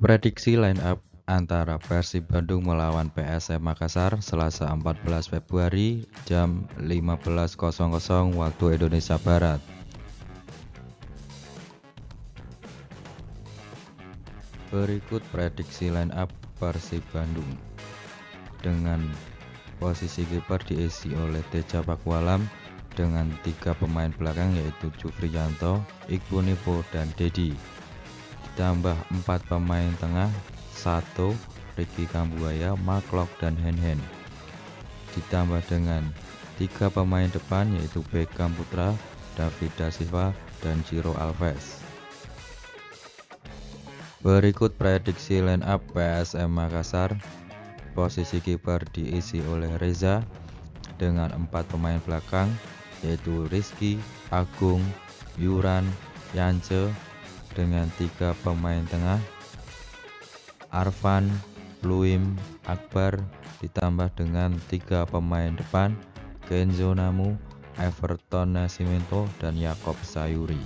Prediksi line up antara Persib Bandung melawan PSM Makassar Selasa 14 Februari jam 15.00 waktu Indonesia Barat. Berikut prediksi line up Persib Bandung. Dengan posisi kiper diisi oleh Teja Pakualam dengan 3 pemain belakang yaitu Jufriyanto, Iqbal Nipo, dan Dedi. Ditambah 4 pemain tengah, Sato, Ricky Kambuaya, Mark Locke, dan Hen. Ditambah dengan 3 pemain depan yaitu Beckham Putra, David Da Silva, dan Ciro Alves. Berikut prediksi line up PSM Makassar. Posisi kiper diisi oleh Reza dengan 4 pemain belakang yaitu Rizky, Agung, Yuran, Yance, dengan 3 pemain tengah, Arfan, Luim, Akbar, ditambah dengan 3 pemain depan, Kenzo Namu, Everton Nascimento, dan Yakob Sayuri.